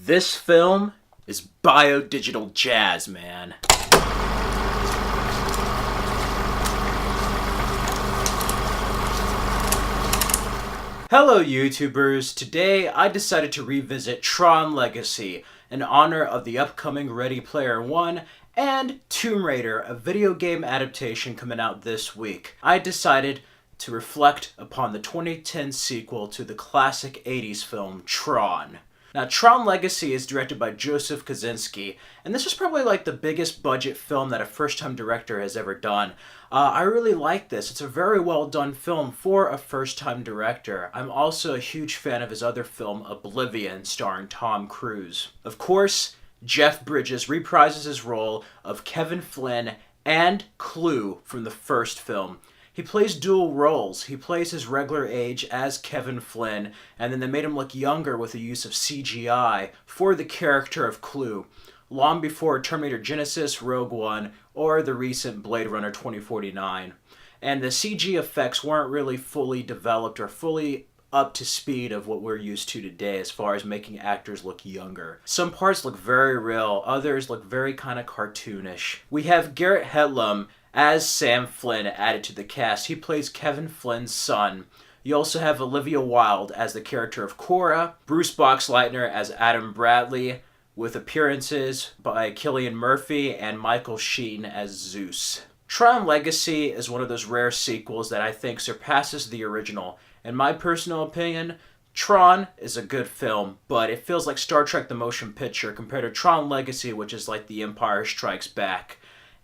This film is bio-digital jazz, man. Hello YouTubers, today I decided to revisit Tron Legacy in honor of the upcoming Ready Player One and Tomb Raider, a video game adaptation coming out this week. I decided to reflect upon the 2010 sequel to the classic 80s film Tron. Now, Tron Legacy is directed by Joseph Kosinski, and this is probably like the biggest budget film that a first-time director has ever done. I really like this. It's a very well done film for a first-time director. I'm also a huge fan of his other film, Oblivion, starring Tom Cruise. Of course, Jeff Bridges reprises his role of Kevin Flynn and Clue from the first film. He plays dual roles. He plays his regular age as Kevin Flynn, and then they made him look younger with the use of CGI for the character of Clue, long before Terminator Genisys, Rogue One, or the recent Blade Runner 2049. And the CG effects weren't really fully developed or fully up to speed of what we're used to today as far as making actors look younger. Some parts look very real, others look very kind of cartoonish. We have Garrett Hedlund as Sam Flynn added to the cast. He plays Kevin Flynn's son. You also have Olivia Wilde as the character of Cora, Bruce Boxleitner as Adam Bradley, with appearances by Cillian Murphy and Michael Sheaton as Zeus. Tron Legacy is one of those rare sequels that I think surpasses the original. In my personal opinion, Tron is a good film, but it feels like Star Trek the Motion Picture compared to Tron Legacy, which is like The Empire Strikes Back.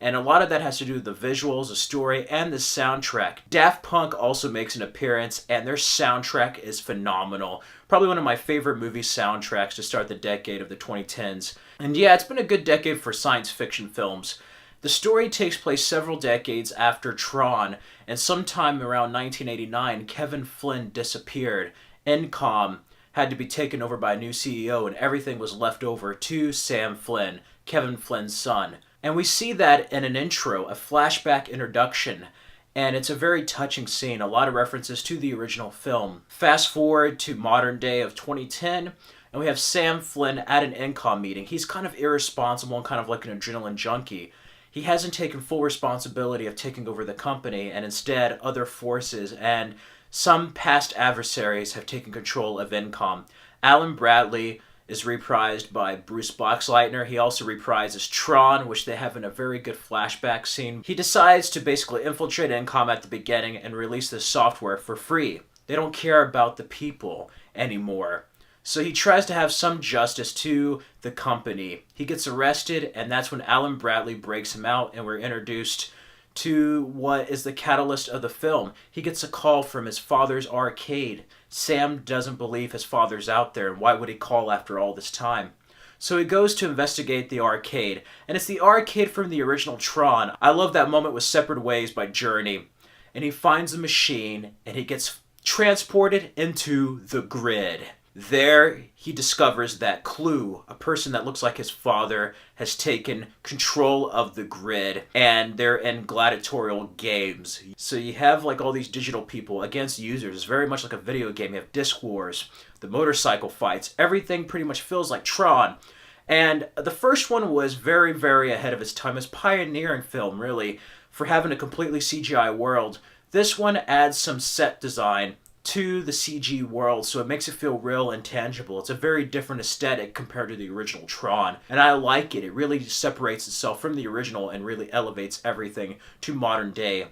And a lot of that has to do with the visuals, the story, and the soundtrack. Daft Punk also makes an appearance, and their soundtrack is phenomenal. Probably one of my favorite movie soundtracks to start the decade of the 2010s. And yeah, it's been a good decade for science fiction films. The story takes place several decades after Tron, and sometime around 1989, Kevin Flynn disappeared. Encom had to be taken over by a new CEO, and everything was left over to Sam Flynn, Kevin Flynn's son. And we see that in an intro, a flashback introduction, and it's a very touching scene, a lot of references to the original film. Fast forward to modern day of 2010, and we have Sam Flynn at an Encom meeting. He's kind of irresponsible and kind of like an adrenaline junkie. He hasn't taken full responsibility of taking over the company, and instead other forces and some past adversaries have taken control of Encom. Alan Bradley is reprised by Bruce Boxleitner. He also reprises Tron, which they have in a very good flashback scene. He decides to basically infiltrate Encom at the beginning and release the software for free. They don't care about the people anymore. So he tries to have some justice to the company. He gets arrested, and that's when Alan Bradley breaks him out, and we're introduced to what is the catalyst of the film. He gets a call from his father's arcade. Sam doesn't believe his father's out there, and why would he call after all this time? So he goes to investigate the arcade, and it's the arcade from the original Tron. I love that moment with Separate Ways by Journey. And he finds the machine, and he gets transported into the grid. There, he discovers that Clue, a person that looks like his father, has taken control of the grid, and they're in gladiatorial games. So you have like all these digital people against users. It's very much like a video game. You have disc wars, the motorcycle fights. Everything pretty much feels like Tron. And the first one was very, very ahead of its time. It's pioneering film, really, for having a completely CGI world. This one adds some set design to the CG world, so it makes it feel real and tangible. It's a very different aesthetic compared to the original Tron, and I like it. It really separates itself from the original and really elevates everything to modern day.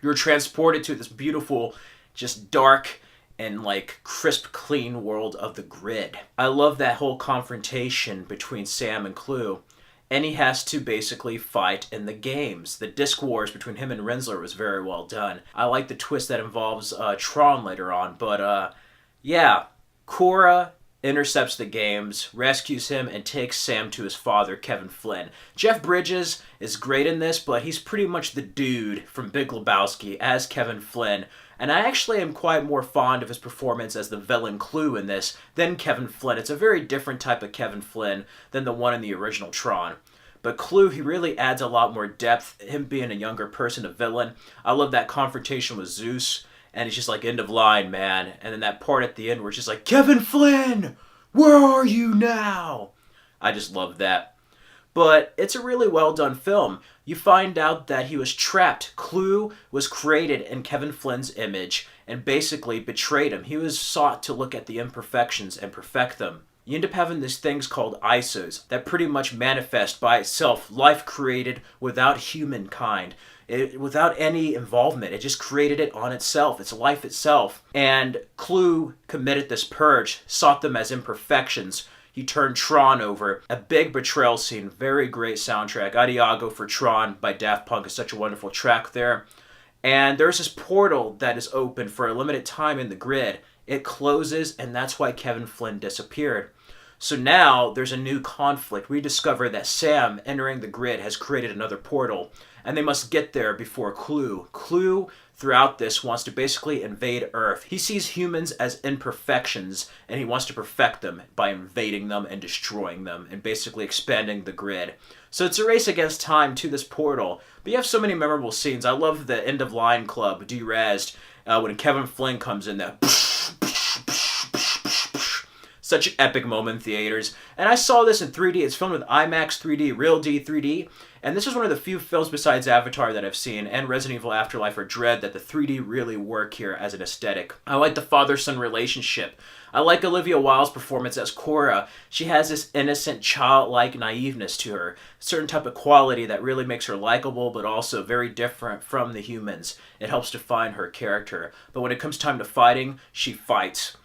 You're transported to this beautiful, just dark and like crisp, clean world of the grid. I love that whole confrontation between Sam and Clue. And he has to basically fight in the games. The disc wars between him and Rensler was very well done. I like the twist that involves Tron later on. But yeah, Cora intercepts the games, rescues him, and takes Sam to his father, Kevin Flynn. Jeff Bridges is great in this, but he's pretty much the dude from Big Lebowski as Kevin Flynn. And I actually am quite more fond of his performance as the villain Clue in this than Kevin Flynn. It's a very different type of Kevin Flynn than the one in the original Tron. But Clue, he really adds a lot more depth, him being a younger person, a villain. I love that confrontation with Zeus, and he's just like, end of line, man. And then that part at the end where it's just like, Kevin Flynn! "Where are you now?" I just love that. But it's a really well done film. You find out that he was trapped. Clue was created in Kevin Flynn's image and basically betrayed him. He was sought to look at the imperfections and perfect them. You end up having these things called ISOs that pretty much manifest by itself, life created without humankind. Without any involvement. It just created it on itself. It's life itself. And Clue committed this purge, sought them as imperfections. He turned Tron over. A big betrayal scene. Very great soundtrack. Adiago for Tron by Daft Punk is such a wonderful track there. And there's this portal that is open for a limited time in the grid. It closes, and that's why Kevin Flynn disappeared. So now there's a new conflict. We discover that Sam entering the grid has created another portal, and they must get there before Clue. Clue, throughout this, wants to basically invade Earth. He sees humans as imperfections, and he wants to perfect them by invading them and destroying them, and basically expanding the grid. So it's a race against time to this portal. But you have so many memorable scenes. I love the end of Line Club, Derazed, when Kevin Flynn comes in there. Such an epic moment in theaters. And I saw this in 3D. It's filmed with IMAX 3D, Real D 3D. And this is one of the few films besides Avatar that I've seen, and Resident Evil Afterlife or Dread, that the 3D really work here as an aesthetic. I like the father-son relationship. I like Olivia Wilde's performance as Cora. She has this innocent, childlike naiveness to her. A certain type of quality that really makes her likable, but also very different from the humans. It helps define her character. But when it comes time to fighting, she fights.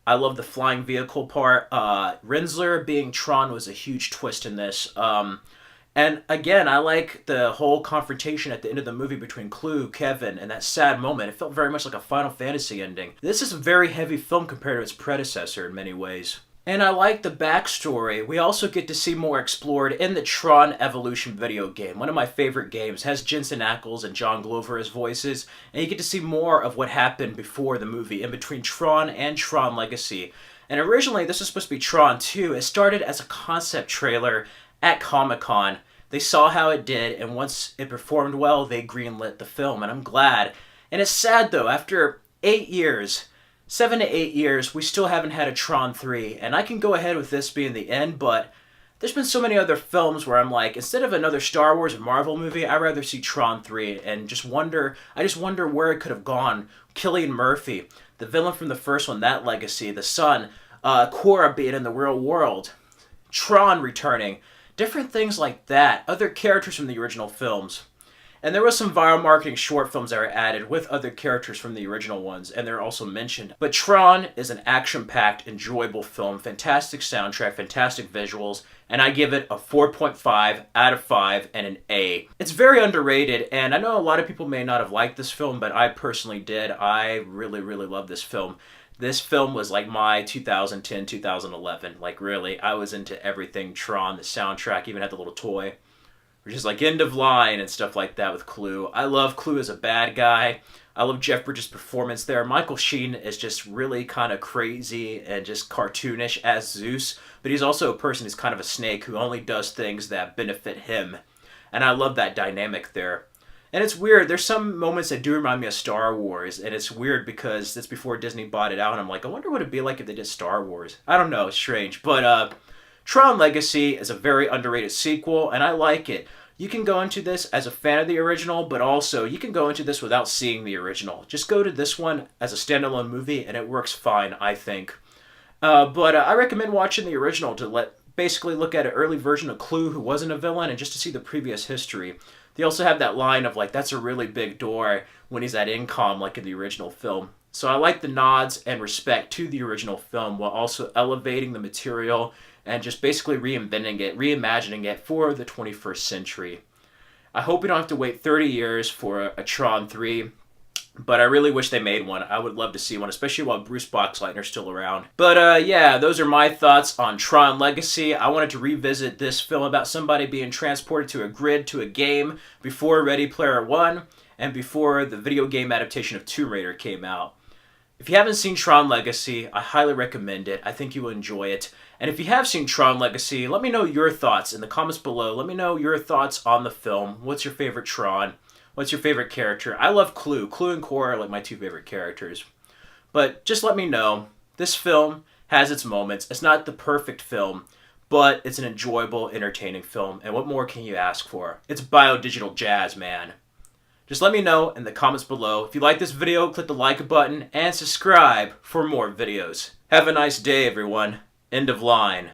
I love the flying vehicle part. Rinsler being Tron was a huge twist in this. And again, I like the whole confrontation at the end of the movie between Clue, Kevin, and that sad moment. It felt very much like a Final Fantasy ending. This is a very heavy film compared to its predecessor in many ways. And I like the backstory. We also get to see more explored in the Tron Evolution video game. One of my favorite games. Has Jensen Ackles and John Glover as voices. And you get to see more of what happened before the movie, in between Tron and Tron Legacy. And originally, this was supposed to be Tron 2. It started as a concept trailer at Comic-Con. They saw how it did, and once it performed well, they greenlit the film, and I'm glad. And it's sad, though, after 8 years... 7 to 8 years, we still haven't had a Tron 3, and I can go ahead with this being the end, but there's been so many other films where I'm like, instead of another Star Wars or Marvel movie, I'd rather see Tron 3, and I just wonder where it could have gone. Cillian Murphy, the villain from the first one, that legacy, the son, Cora being in the real world, Tron returning, different things like that, other characters from the original films. And there was some viral marketing short films that were added with other characters from the original ones, and they're also mentioned. But Tron is an action-packed, enjoyable film, fantastic soundtrack, fantastic visuals, and I give it a 4.5 out of 5 and an A. It's very underrated, and I know a lot of people may not have liked this film, but I personally did. I really, really love this film. This film was like my 2010, 2011. Like, really, I was into everything Tron, the soundtrack, even had the little toy. Just like End of Line and stuff like that with Clue. I love Clue as a bad guy. I love Jeff Bridges' performance there. Michael Sheen is just really kind of crazy and just cartoonish as Zeus, but he's also a person who's kind of a snake who only does things that benefit him. And I love that dynamic there. And it's weird. There's some moments that do remind me of Star Wars, and it's weird because it's before Disney bought it out, and I'm like, I wonder what it'd be like if they did Star Wars. I don't know. It's strange. But Tron Legacy is a very underrated sequel, and I like it. You can go into this as a fan of the original, but also you can go into this without seeing the original. Just go to this one as a standalone movie, and it works fine, I think. But I recommend watching the original to basically look at an early version of Clue who wasn't a villain, and just to see the previous history. They also have that line of, like, that's a really big door when he's at Incom, like in the original film. So I like the nods and respect to the original film while also elevating the material and just basically reinventing it, reimagining it for the 21st century. I hope we don't have to wait 30 years for a Tron 3, but I really wish they made one. I would love to see one, especially while Bruce Boxleitner's still around. But yeah, those are my thoughts on Tron Legacy. I wanted to revisit this film about somebody being transported to a grid, to a game, before Ready Player One, and before the video game adaptation of Tomb Raider came out. If you haven't seen Tron Legacy, I highly recommend it. I think you will enjoy it. And if you have seen Tron Legacy, let me know your thoughts in the comments below. Let me know your thoughts on the film. What's your favorite Tron? What's your favorite character? I love Clue. Clue and Cora are like my two favorite characters. But just let me know. This film has its moments. It's not the perfect film, but it's an enjoyable, entertaining film, and what more can you ask for? It's biodigital jazz, man. Just let me know in the comments below. If you like this video, click the like button and subscribe for more videos. Have a nice day, everyone. End of line.